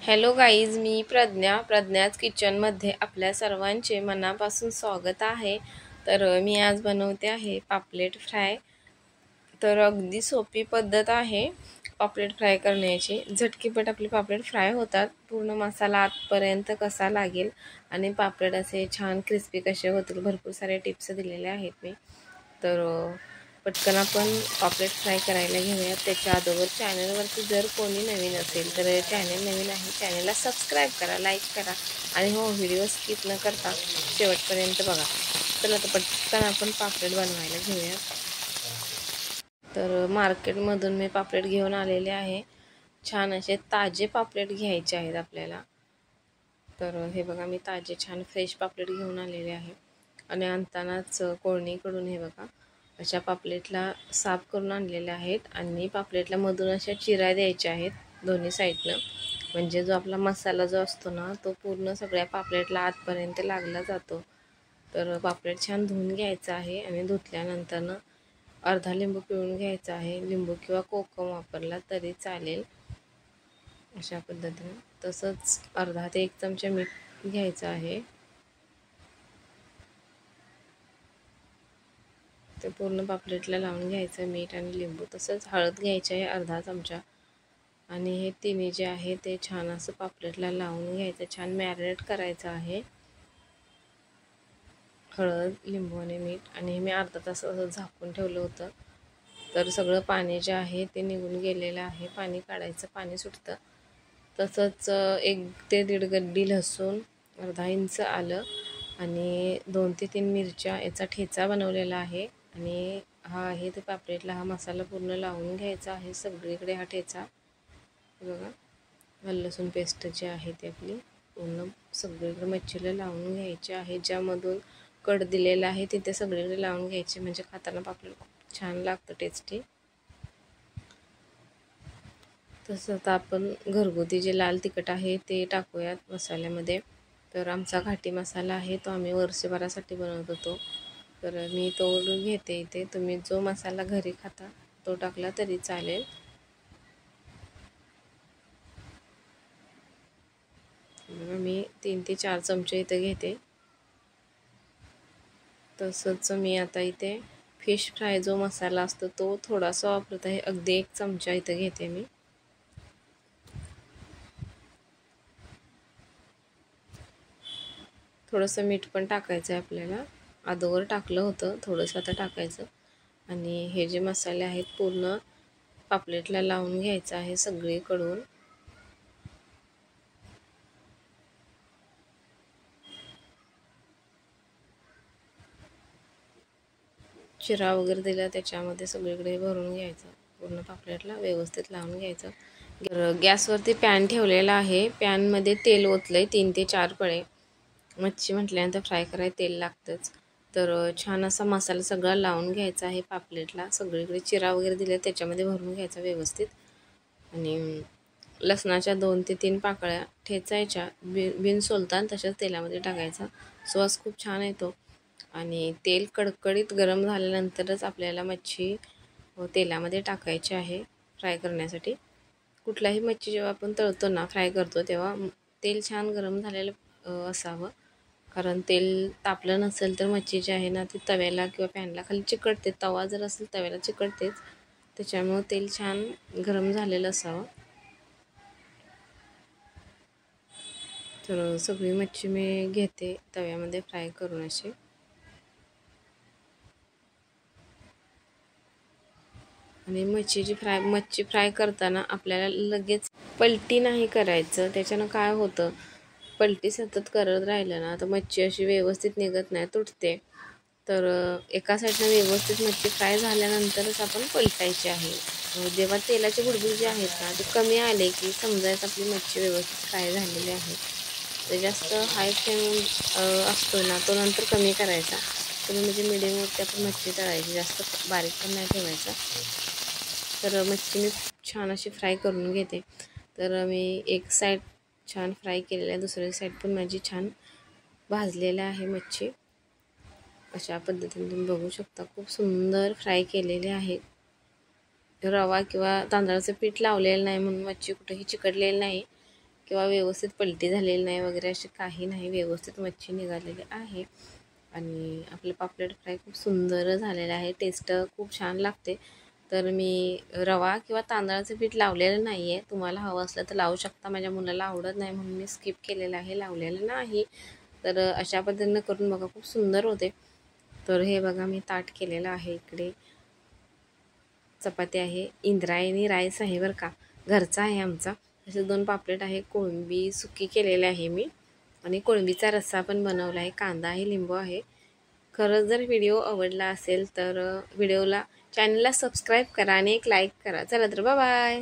Hello guys, मी प्रज्ञाच किचनमध्ये आपल्या सर्वांचे मनापासून स्वागत आहे। तर मी आज बनवते आहे पापलेट फ्राय। तर अगदी सोपी पद्धत आहे पापलेट फ्राय करण्याची। झटकीपट आपले पापलेट फ्राय होतात। पूर्ण मसाला आतपर्यंत कसा लागेल आणि पापलेट असे छान क्रिस्पी कसे होतील, भरपूर सारे टिप्स दिलेले आहेत मी। तर पटकन आपण पापलेट फ्राय करायला घेऊया। त्याच्या अगोदर चॅनलवरती जर कोणी नवीन असेल तर चॅनल नवीन आहे, चॅनलला सबस्क्राईब करा, लाईक करा आणि हो, व्हिडिओ स्किप न करता शेवटपर्यंत बघा। चला तर पटकन आपण पापलेट बनवायला घेऊया। तर मार्केटमधून मी पापलेट घेऊन आलेले आहे। छान असे ताजे पापलेट घ्यायचे आहेत आपल्याला। तर हे बघा, मी ताजे छान फ्रेश पापलेट घेऊन आलेले आहे आणि आणतानाच कोळणीकडून हे बघा अशा पापलेटला साफ करून आणलेले आहेत आणि पापलेटला मधून अशा चिरा द्यायच्या आहेत दोन्ही साईडनं, म्हणजे जो आपला मसाला जो असतो ना तो पूर्ण सगळ्या पापलेटला आतपर्यंत लागला जातो। तर पापलेट छान धुवून घ्यायचा आहे आणि धुतल्यानंतर अर्धा लिंबू पिळून घ्यायचा आहे। लिंबू किंवा कोकम वापरला तरी चालेल अशा पद्धतीने। तसंच अर्धा ते 1 चमचा मीठ घ्यायचं आहे। ते पूर्ण पापलेटला लावून घ्यायचं मीठ आणि लिंबू। तसंच हळद घ्यायची आहे अर्धा चमचा आणि हे तिन्ही जे आहे ते छान असं पापलेटला लावून घ्यायचं, छान मॅरिनेट करायचं आहे। हळद, लिंबू आणि मीठ आणि हे मी अर्धा तास असं झाकून ठेवलं होतं। तर सगळं पाणी जे आहे ते निघून गेलेलं आहे, पाणी काढायचं, पाणी सुटतं। तसंच 1 ते 1.5 गड्डी लसूण, अर्धा इंच आलं आणि 2 ते 3 मिरच्या याचा ठेचा बनवलेला आहे आणि हा आहे ते पापलेटला हा मसाला पूर्ण लावून घ्यायचा आहे सगळीकडे हा ठेचा। बघा, लसूण पेस्ट जी आहे ती आपली पूर्ण सगळीकडे मच्छीला लावून घ्यायची आहे। ज्यामधून कट दिलेला आहे तिथे सगळीकडे लावून घ्यायचे, म्हणजे खाताना पापलेट खूप छान लागतं, टेस्टी। तसं आता आपण घरगुती जे लाल तिखट आहे ते टाकूयात मसाल्यामध्ये। तर आमचा घाटी मसाला आहे तो आम्ही वर्षभरासाठी बनवत होतो, तर मी तो घेते इथे। तुम्ही जो मसाला घरी खाता तो टाकला तरी चालेल। मी 3 ते 4 चमचे इथे घेते। तसंच मी आता इथे फिश फ्राय जो मसाला असतो तो थोडासा वापरत आहे, अगदी 1 चमचा इथे घेते मी। थोडंसं मीठ पण टाकायचं आहे आपल्याला, अगोदर टाकलं होतं थोडंसं, आता टाकायचं। आणि हे जे मसाले आहेत पूर्ण पापलेटला लावून घ्यायचं आहे सगळीकडून। चिरा वगैरे दिला त्याच्यामध्ये सगळीकडे भरून घ्यायचं, पूर्ण पापलेटला व्यवस्थित लावून घ्यायचं। गॅसवरती पॅन ठेवलेला आहे, पॅनमध्ये तेल ओतलंय 3 ते 4 पळे। मच्छी म्हटल्यानंतर फ्राय करायला तेल लागतंच। तर छान असा मसाला सगळा लावून घ्यायचा आहे पापलेटला, सगळीकडे चिरा वगैरे दिले त्याच्यामध्ये भरून घ्यायचा व्यवस्थित। आणि लसणाच्या 2 ते 3 पाकळ्या ठेचायच्या, बिन सोलता तशाच तेलामध्ये टाकायचा, सुवास खूप छान येतो। आणि तेल कडकडीत गरम झाल्यानंतरच आपल्याला मच्छी तेलामध्ये टाकायची आहे फ्राय करण्यासाठी। कुठलाही मच्छी जेव्हा आपण तळतो ना, फ्राय करतो, तेव्हा तेल छान गरम झालेलं असावं, कारण तेल तापलं नसेल तर मच्छी जी आहे ना ती तव्याला किंवा पॅनला खाली चिकटते। तवा जर असेल तव्याला चिकटतेच, त्याच्यामुळे तेल छान गरम झालेलं असावं। तर सगळी मच्छी मी घेते तव्यामध्ये फ्राय करून अशी। आणि मच्छी फ्राय करताना आपल्याला लगेच पलटी नाही करायचं, त्याच्यानं काय होतं, पलटी सतत करत राहिलं ना तर मच्छी अशी व्यवस्थित निघत नाही, तुटते। तर एका साईडनं व्यवस्थित मच्छी फ्राय झाल्यानंतरच आपण पलटायची आहे। जेव्हा तेलाची बुडबुड जी आहेत ना ते कमी आले की समजायचं आपली मच्छी व्यवस्थित फ्राय झालेली आहे। तर जास्त हाय फ्लेम असतो ना तो नंतर कमी करायचा, तुम्ही म्हणजे मिडियमवरती आपण मच्छी तळायची, जास्त बारीक पण नाही ठेवायचा। तर मच्छी मी छान अशी फ्राय करून घेते। तर मी एक साईड छान फ्राय केलेलं आहे, दुसरी साईड पण माझी छान भाजलेलं आहे मच्छी। अशा पद्धतीने तुम्ही बघू शकता, खूप सुंदर फ्राय केलेले आहे। रवा किंवा तांदळाचं पीठ लावलेलं नाही म्हणून मच्छी कुठेही चिकटलेली नाही, किंवा व्यवस्थित पलटी झालेली नाही वगैरे असे काही नाही, व्यवस्थित मच्छी निघालेली आहे. आणि आपलं पापलेट फ्राय खूप सुंदर झालेलं आहे, टेस्ट खूप छान लागते. तर मी रवा किंवा तांदळाचं पीठ लावलेलं नाही आहे, तुम्हाला हवं असलं तर लावू शकता. माझ्या मुलाला आवडत नाही म्हणून मी स्किप केलेलं आहे, लावलेलं नाही. तर अशा पद्धतीनं करून बघा, खूप सुंदर होते. तर हे बघा मी ताट केलेलं आहे, इकडे चपाती आहे, इंद्रायणी राईस आहे बरं का, घरचा आहे आमचा. असे 2 पापलेट आहे, कोळंबी सुकी केलेले आहे मी आणि कोळंबीचा रस्सा पण बनवला आहे, कांदा आहे, लिंबू आहे. खरंच जर व्हिडिओ आवडला असेल तर चॅनलला सबस्क्राईब करा आणि एक लाईक करा. चला तर बाय बाय.